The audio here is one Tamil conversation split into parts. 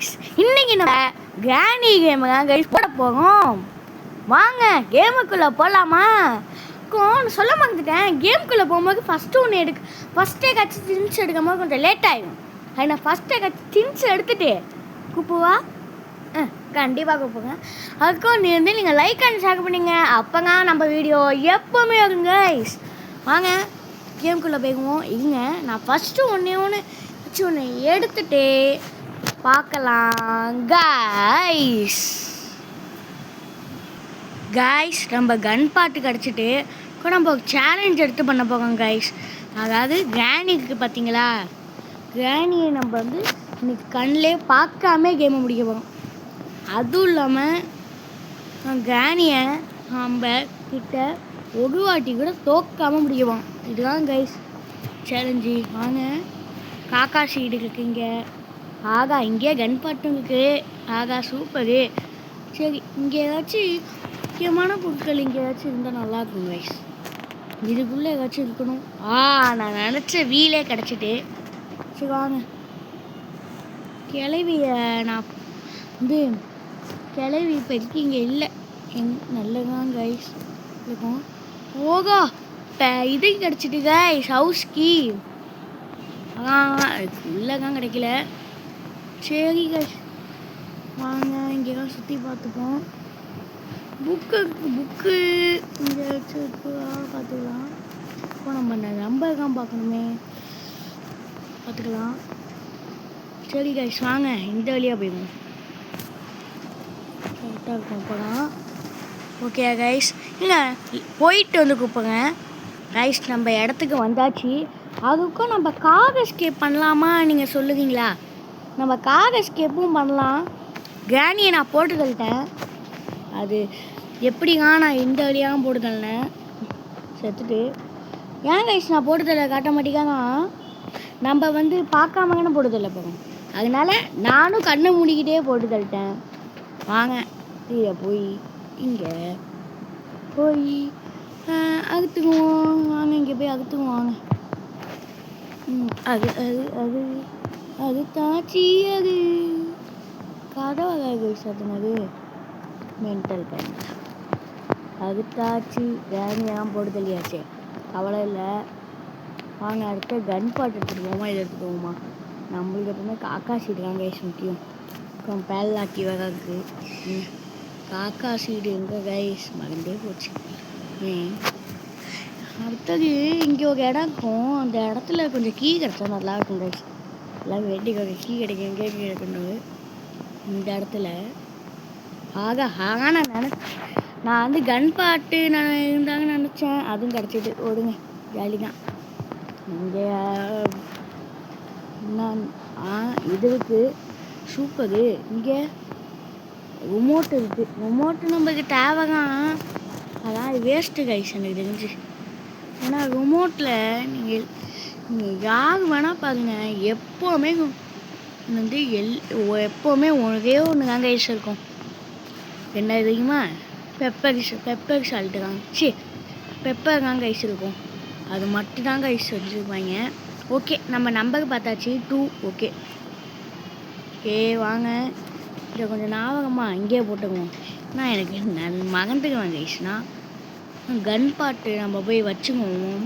கைஸ், இன்னைக்கு நம்ம கிராணி கேம் தான் கைஸ் போட போகிறோம். வாங்க கேமுக்குள்ளே போகலாமா? சொல்ல மறந்துட்டேன், கேமுக்குள்ளே போகும்போது ஃபஸ்ட்டே கட்சி திங்ஸ் எடுக்கும் போது கொஞ்சம் லேட் ஆகிடும். நான் ஃபஸ்ட்டே கட்சி திங்ஸ் எடுத்துகிட்டு கூப்பிடுவா கண்டிப்பாக கூப்பிடுங்க. அதுக்கும் நீங்கள் லைக் அண்ட் ஷேர் பண்ணிங்க, அப்போ தான் நம்ம வீடியோ எப்போவுமே வருங்க கைஸ். வாங்க கேமுக்குள்ளே போய்க்குவோம். இல்லைங்க, நான் ஃபஸ்ட்டு ஒன்று எடுத்துட்டு பார்க்கலாம் கைஸ். நம்ம கன் பாட்டு கிடச்சிட்டு நம்ம ஒரு சேலஞ்ச் எடுத்து பண்ண போகிறோம் கைஸ். அதாவது கிராணிக்கு பார்த்தீங்களா, கிராணியை நம்ம வந்து இன்னைக்கு கண்ணிலே பார்க்காம கேமை முடிக்க போகிறோம். அதுவும் இல்லாமல் கிராணியை நம்ம கிட்ட ஒரு வாட்டி கூட தோக்காமல் முடிக்குவோம். இதுதான் கைஸ் சேலஞ்சு. வாங்க, காக்கா சீடு இருக்குங்க. ஆகா, இங்கே கன் பாட்டும் இருக்குது. ஆகா, சூப்பரு. சரி, இங்கே ஏதாச்சும் முக்கியமான பொருட்கள் இங்கே ஏதாச்சும் இருந்தால் நல்லாயிருக்கும் கைஸ். இதுக்குள்ளே ஏதாச்சும் இருக்கணும். நான் நினச்ச வீலே கிடச்சிட்டு. சரி வாங்க, கிளவியை நான் வந்து கிளவி இப்போதைக்கு இங்கே இல்லை. நல்லதான் கைஸ் இருக்கும். ஓகா, இப்போ இது கிடச்சிட்டு கைஸ், ஹவுஸ் கீ. உள்ளே தான் கிடைக்கல. சரி கைஸ், வாங்க இங்கே தான் சுற்றி பார்த்துப்போம். புக்கு இங்கே வச்சு பார்த்துக்கலாம். இப்போ நம்ம நம்பர் தான் பார்க்கணுமே, பார்த்துக்கலாம். சரி கைஸ், வாங்க இந்த வழியாக போயிடுவோம். கரெக்டாக இருக்கும் இப்போ தான். ஓகே கைஸ், இல்லை போயிட்டு வந்து கூப்பிடுங்க கைஸ். நம்ம இடத்துக்கு வந்தாச்சு. அதுக்கும் நம்ம கார் எஸ்கேப் பண்ணலாமா நீங்கள் சொல்லுவீங்களா? நம்ம கார் எஸ்கேப்பும் பண்ணலாம். கிராணியை நான் போட்டு தள்ளிட்டேன். அது எப்படிங்க, நான் இந்த வழியாக போட்டு தள்ளினேன் செத்துட்டு. ஏன் கைஸ் நான் போட்டு தள்ள காட்ட மாட்டேங்காங்க? நம்ம வந்து பார்க்காம போட்டு தள்ள போகிறோம். அதனால நானும் கண்ணை மூடிக்கிட்டே போட்டு தள்ளிட்டேன். வாங்க கீழே போய் இங்கே போய் அகுத்துக்குவோம். வாங்க இங்கே போய் அகுத்துக்குவோம். வாங்க. அது அது அது அது தாச்சி, அது கதவை சத்துனது மென்டல் பண்ண. அது தாச்சி வேணையாக போட்டு தள்ளியாச்சே, கவலை இல்லை. வாங்க அடுத்த கன் பாட்டு எடுத்துகிட்டு போவோமா, இதை எடுத்துகிட்டு போவோமா? நம்மளுக்கு எப்பவுமே காக்கா சீடு தான் கைஸ் முக்கியம். அப்புறம் பேல்லாக்கி வேற இருக்குது. காக்கா சீடு எங்கே கைஸ், மறந்தே போச்சு. அடுத்தது இங்கே ஒரு இடம் இருக்கும். அந்த இடத்துல கொஞ்சம் கீ கிடச்சா நல்லா இருக்கும் கைஸ். எல்லாம் வேட்டிக்காக கீ கிடைக்கும். எங்கே கீ கிடைக்கணும் இந்த இடத்துல. நான் வந்து கன் பாட்டு நான் இருந்தாங்கன்னு நினச்சேன். அதுவும் கிடச்சிட்டு ஓடுங்க, ஜாலி தான். இங்கே இது இருக்குது, சூப்பரு. இங்கே ரிமோட் இருக்குது. ரிமோட்டு நம்மளுக்கு தேவைதான், அதான் வேஸ்ட்டு கைஸ் எனக்கு தெரிஞ்சு. ஏன்னா ரிமோட்டில் நீங்கள் யார் வேணால் பாருங்கள், எப்போவுமே வந்து எப்போவுமே ஒரே ஒன்று தான் கைஸ் இருக்கும். என்ன தெரியுமா? பெப்பர் சால்ட்டு தான். பெப்பர் தான் கைஸ் இருக்கும். அது மட்டும் தான் கைஸ் வச்சுருப்பாங்க. ஓகே, நம்ம நம்பர் பார்த்தாச்சு 2. ஓகே வாங்க, இதை கொஞ்சம் ஞாபகமாக இங்கேயே போட்டுக்குவோம். நான் எனக்கு மகந்துக்குவேன் கைஸ்னா. கன் பாட்டு நம்ம போய் வச்சுக்குவோம்.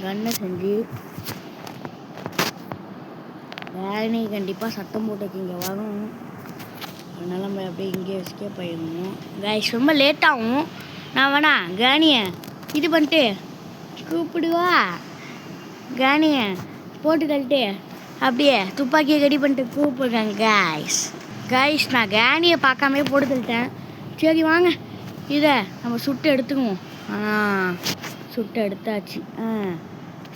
கன்னை செஞ்சு வேணி கண்டிப்பாக சத்தம் போட்டுக்கு இங்கே வரும். அதனால் நம்ம அப்படியே இங்கே எஸ்கேப் ஆகிடுவோம் கைஸ். ரொம்ப லேட்டாகும். நான் வேணா கிராணியை இது பண்ணிட்டு கூப்பிடுவா. கிராணியை போட்டு தள்ளிட்டு அப்படியே துப்பாக்கியை ரெடி பண்ணிட்டு கூப்பிடுறேன் கைஸ். நான் கிராணியை பார்க்காமே போட்டு தள்ளிட்டேன். சரி வாங்க, இதை நம்ம சுட்டு எடுத்துக்குவோம். சுட்டு எடுத்தாச்சு.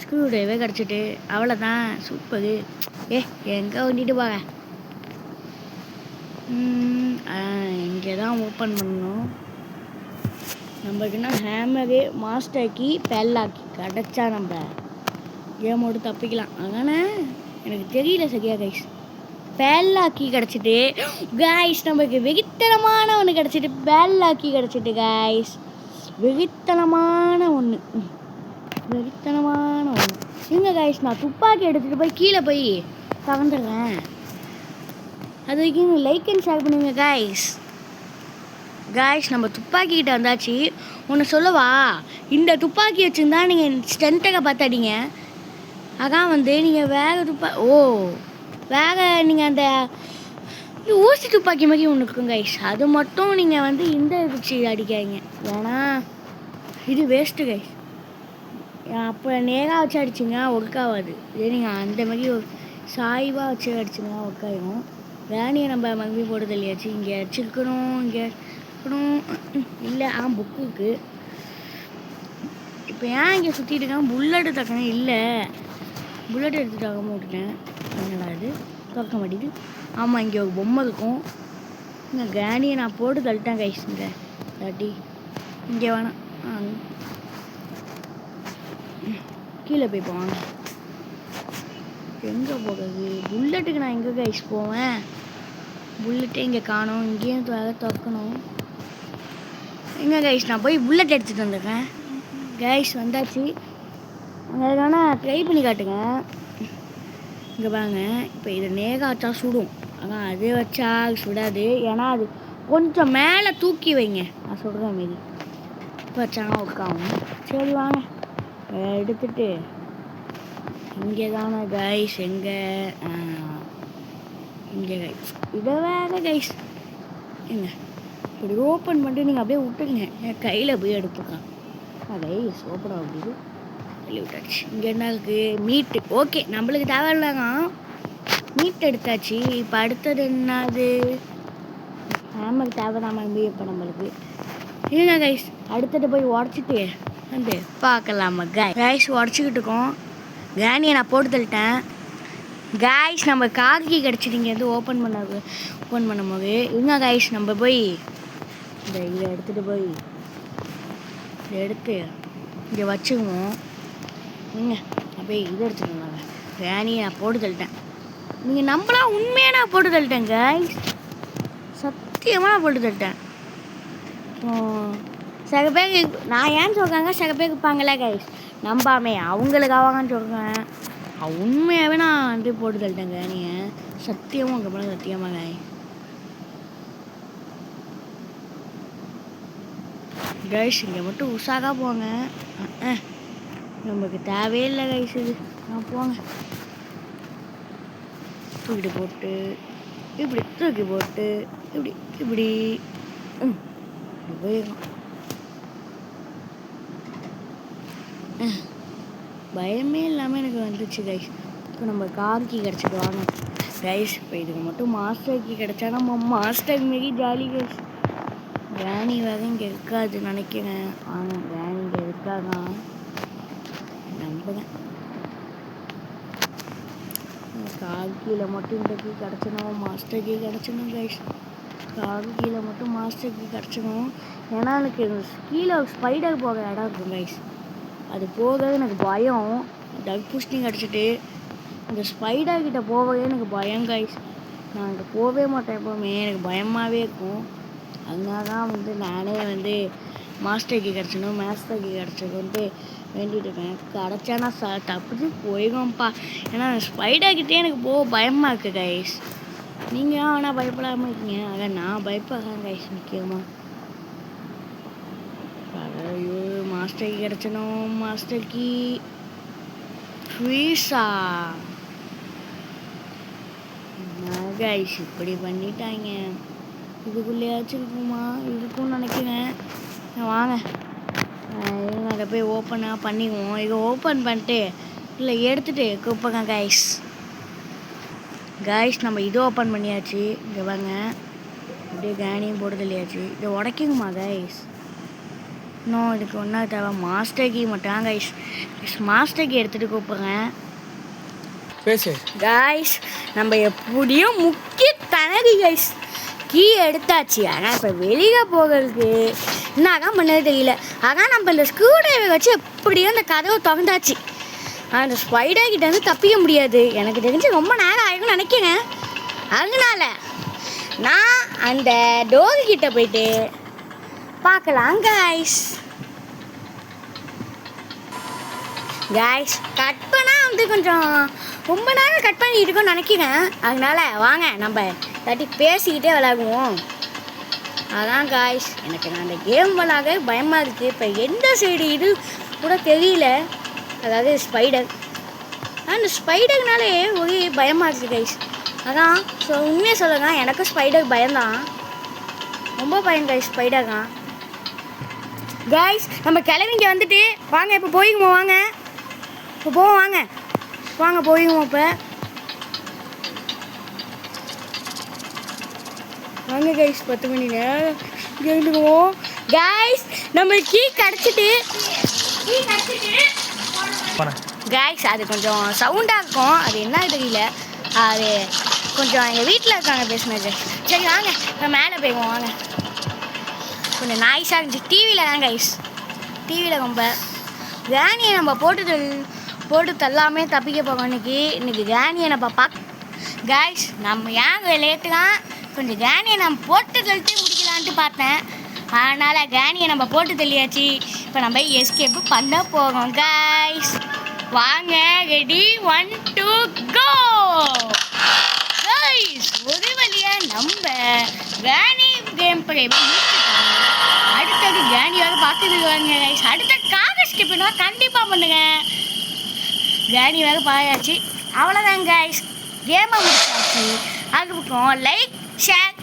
ஸ்க்ரூ ட்ரைவர் கிடச்சிட்டு அவ்வளோதான். சூப்பரு. எங்கே ஓட்டிட்டு போக? இங்கே தான் ஓப்பன் பண்ணணும். நம்மளுக்குன்னா ஹேமரு, மாஸ்டர் கீ, பெல்லாக்கி கிடச்சா நம்ம கேமோடு தப்பிக்கலாம். அதனால் எனக்கு தெரியல சரியா கைஸ். பெல்லாக்கி கிடச்சிட்டு கைஸ், நம்மளுக்கு வெறித்தனமான ஒன்று கிடச்சிட்டு. பெல்லாக்கி கிடச்சிட்டு கைஸ், வெறித்தனமான ஒன்று. எங்கே கைஸ், நான் துப்பாக்கி எடுத்துகிட்டு போய் கீழே போய் தவந்துடுறேன். அது வரைக்கும் லைக் அண்ட் ஷேர் பண்ணுங்க காய்ஸ். நம்ம துப்பாக்கி கிட்ட வந்தாச்சு. ஒன்று சொல்லவா, இந்த துப்பாக்கி வச்சுருந்தா நீங்கள் ஸ்ட்ரென்த்தக பார்த்தாடிங்க. அதான் வந்து நீங்கள் வேறு நீங்கள் அந்த ஊசி துப்பாக்கி மாதிரி ஒன்று இருக்கும் கைஸ். அது மட்டும் நீங்கள் வந்து இந்த வச்சு அடிக்காதீங்க, ஏன்னா இது வேஸ்ட்டு கைஸ். அப்போ நேராக வச்சு அடிச்சிங்க ஒர்க் ஆகாது. இதே நீங்கள் அந்த மாதிரி ஒரு சாய்வாக வச்சு அடிச்சிங்கன்னா ஒர்க் ஆகிடும். வேணியை நம்ம மறுபடியும் போடுறது இல்லையாச்சு. இங்கே அடிச்சிருக்கணும், இங்கே இருக்கணும் இல்லை. புக்கு இருக்குது. இப்போ ஏன் இங்கே சுற்றிட்டு இருக்கேன், புல்லட்டு தக்கணும் இல்லை. புல்லட் எடுத்து தக்காம விட்டுட்டேன். என்னடா இது திறக்க மாட்டேது. ஆமாம், இங்கே ஒரு பொம்மை இருக்கும். இங்கே கிராணியை நான் போட்டு தள்ளிட்டேன் கைஸ். இங்கே தாட்டி இங்கே வேணாம், கீழே போய் போவாங்க. எங்கே போகிறது? புல்லட்டுக்கு நான் எங்கே கைஸ் போவேன்? புல்லட்டே இங்கே காணும். இங்கேயும் திறக்கணும். எங்கே கைஸ் நான் போய் புல்லட் எடுத்துகிட்டு வந்துடுறேன். கைஸ் வந்தாச்சு. அங்கே வேணால் ட்ரை பண்ணி காட்டுங்க. இங்கே பாருங்க, இப்போ இதை நேராச்சா சுடும். ஆனால் அது வச்சா சுடாது, ஏன்னா அது கொஞ்சம் மேலே தூக்கி வைங்க. நான் சொல்கிற மாரி வச்சாங்கன்னா உட்காவும். சரி வாங்க எடுத்துட்டு இங்கே தானே கைஸ். எங்கே இங்கே கைஸ். இதை வேறு கைஸ் எங்க இப்படி ஓப்பன் பண்ணிட்டு நீங்கள் அப்படியே விட்டுருங்க. என் கையில் போய் எடுத்துக்கலாம். கைஸ் ஓப்பன் ஆகுது. வெளியே விட்டாச்சு. இங்கே என்ன இருக்குது? மீட்டு. ஓகே, நம்மளுக்கு தேவையில்லாங்க. மீட் எடுத்தாச்சு. இப்போ அடுத்தது என்னது? நமக்கு தேவைதான் இப்போ நம்மளுக்கு. இல்லைங்க கைஸ், அடுத்தது போய் உடச்சிட்டு வந்து பார்க்கலாமா கைஸ். உடச்சிக்கிட்டு இருக்கோம். கிராணியை நான் போட்டு தள்ளிட்டேன் கைஸ். நம்ம காக்கி கிடச்சிட்டிங்க வந்து ஓப்பன் பண்ணும்போது இங்கே கைஸ் நம்ம போய் இதை எடுத்துகிட்டு போய் இதை எடுத்து இங்கே வச்சுக்குவோம். அப்படியே இதை எடுத்துக்கோங்க. கிராணியை நான் போட்டு தள்ளிட்டேன். நீங்கள் நம்பலாம், உண்மையாக நான் போட்டு தள்ளிட்டேன் கைஸ். சத்தியமாக நான் போட்டு தள்ளிட்டேன். சில பேர் நான் ஏன்னு சொல்கிறாங்க, சில பேர் இருப்பாங்களே கைஸ் நம்பாமே அவங்களுக்காகன்னு சொல்கிறேன். உண்மையாகவே நான் வந்து போட்டு தள்ளிட்டேங்க. நீங்கள் சத்தியமாக உங்கள் மேலே சத்தியமாக கைஸ். இங்கே மட்டும் உஷாராக போங்க. நமக்கு தேவையில்லை கைஸ் இது. போங்க, தூக்கிட்டு போட்டு இப்படி தூக்கி போட்டு இப்படி இப்படி போயிடும். பயமே இல்லாமல் எனக்கு வந்துச்சு கைஸ். இப்போ நம்ம கார்கி கிடச்சிட்டு வாங்க கைஸ். இப்போ இதுக்கு மட்டும் மாஸ்டர் கீ கிடச்சா நம்ம மாஸ்டர் மாரி ஜாலி கைஸ். கிராணி வேறு இங்கே இருக்காது நினைக்கிறேன். ஆனால் கிராணி இங்கே இருக்காதான் நம்புகிறேன். கார்கியில் மட்டும் இந்த கீ கிடச்சிடும், மாஸ்டர் கீ கிடச்சிடும் கைஸ். கார்கியில் மட்டும் மாஸ்டர் கீ கிடச்சிடும். ஏன்னா எனக்கு கீழே ஸ்பைடர் போகிற இடம் இருக்கும் கைஸ். அது போக எனக்கு பயம். டக் புஷ்டிங் கிடச்சிட்டு அந்த ஸ்பைடர் கிட்ட போகவே எனக்கு பயம் கைஸ். நான் அங்கே போகவே மாட்டேன் எப்போவுமே. எனக்கு பயமாகவே இருக்கும். அதனால தான் வந்து நானே வந்து மாஸ்டர் கீ கிடச்சிடும், மாஸ்டர் கீ கிடச்சிடுன்ட்டு வேண்டிகிட்டு இருக்கேன். கிடச்சானா தப்பிச்சு போயிடும்ப்பா. ஏன்னா ஸ்பைடர் கிட்டே எனக்கு போக பயமாக இருக்குது கைஸ். நீங்கள் ஆனால் பயப்படாமல் இருக்கீங்க. அதான் நான் பயப்படுறேன் கைஸ். முக்கியமாக மாஸ்டர் கீ கிடச்சணும். மாஸ்டர் கீ ஃப்ரீஸா கைஸ். இப்படி பண்ணிட்டாங்க. இதுக்குள்ளேயாச்சும் இருக்குமா? இருக்கும்னு நினைக்கிறேன். வாங்க அதை போய் ஓப்பனாக பண்ணிக்குவோம். இதை ஓப்பன் பண்ணிட்டு இல்லை எடுத்துகிட்டு கூப்பிடுங்க கைஸ். நம்ம இது ஓப்பன் பண்ணியாச்சு. இங்கே வாங்க, அப்படியே கேனியும் போடுறது இல்லையாச்சு. இதை உடைக்குங்கம்மா கைஸ். இன்னும் இதுக்கு ஒன்றா தேவை மாஸ்டர் கீ மட்டும் கைஸ். மாஸ்டர் கீ எடுத்துகிட்டு கூப்பிடுங்க கைஸ். நம்ம எப்படியும் முக்கிய தனதி கைஸ். கீ எடுத்தாச்சு. ஆனால் இப்போ வெளியே போகிறதுக்கு என்ன பண்ணது தெரியல. ஆனால் நம்ம இந்த ஸ்க்ரூ டிரைவர் வச்சு எப்படியும் அந்த கதவை திறந்தாச்சு. அந்த ஸ்பைடர் கிட்ட வந்து தப்பிக்க முடியாது. எனக்கு தெரிஞ்சு ரொம்ப நேரம் ஆகிடும்னு நினைக்கிறேன். அதனால நான் அந்த டோர் கிட்ட போயிட்டு பார்க்கலாம் கைஸ். கட் பண்ணால் வந்து கொஞ்சம் ரொம்ப நேரம் கட் பண்ணிட்டு இருக்கோம்னு நினைக்கிறேன். அதனால வாங்க நம்ம இல்லாட்டி பேசிக்கிட்டே விளையாடுவோம். அதான் காய்ஸ் எனக்கு நான் அந்த கேம் விளாட பயமாக இருக்குது. இப்போ எந்த சைடு இது கூட தெரியல. அதாவது ஸ்பைடர். அந்த ஸ்பைடர்னாலே ஒரே பயமாக இருக்குது கைஸ். அதான் உண்மையாக சொல்லுங்க, எனக்கும் ஸ்பைடர் பயம்தான், ரொம்ப பயம் கைஸ் ஸ்பைடர் தான். கைஸ் நம்ம கிளம்பிங்க வந்துட்டு வாங்க, இப்போ போய்க்குமோ வாங்க, இப்போ போவோம் வாங்க வாங்க போய்க்குமோ இப்போ வாங்க கைஸ். 10 மணி நேரம் இருந்துக்குவோம் கைஸ். நம்ம கீ கிடச்சிட்டு கைஸ் அது கொஞ்சம் சவுண்டாக இருக்கும், அது என்ன தெரியல, அது கொஞ்சம் எங்கள் வீட்டில் இருக்காங்க பேசுனது. சரி வாங்க இப்போ மேலே போய்க்குவோம் வாங்க. கொஞ்சம் நாய்ஸாக இருந்துச்சு டிவியில் தான் கைஸ், டிவியில் ரொம்ப கிராணியை நம்ம போட்டு தள்ளாமே தப்பிக்க போவோம். இன்னைக்கு கிராணியை நம்ம கைஸ் நம்ம ஏன் லேட்டு தான் கொஞ்சம் கிராணியை நம்ம போட்டு தள்ளிட்டு முடிக்கலான்ட்டு பார்த்தேன். அதனால் கிராணியை நம்ம போட்டு தள்ளியாச்சு. இப்போ நம்ம எஸ்கேப்பு பண்ண போகிறோம் கைஸ். வாங்க ரெடி 1 2 கோ கைஸ். ஒரு வழியாக நம்ம கிராணி கேம் பிளே அடுத்தது கிராணியாக பார்த்துட்டு வாங்க கைஸ். அடுத்த காக ஸ்கிப் பண்ணுவோம் கண்டிப்பாக பண்ணுங்க. கிராணி வேறு பாயாச்சு, அவ்வளோதான் கைஸ், கேமை முடிச்சாச்சு. அதுக்கப்புறம் லைக் ஷேர்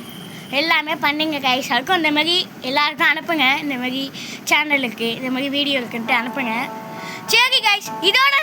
எல்லாமே பண்ணுங்க கைஸ். அதுக்கும் இந்த மாதிரி எல்லாருக்கும் அனுப்புங்க, இந்த மாதிரி சேனலுக்கு இந்த மாதிரி வீடியோ இருக்குன்ட்டு அனுப்புங்க. சரி கைஸ், இதோட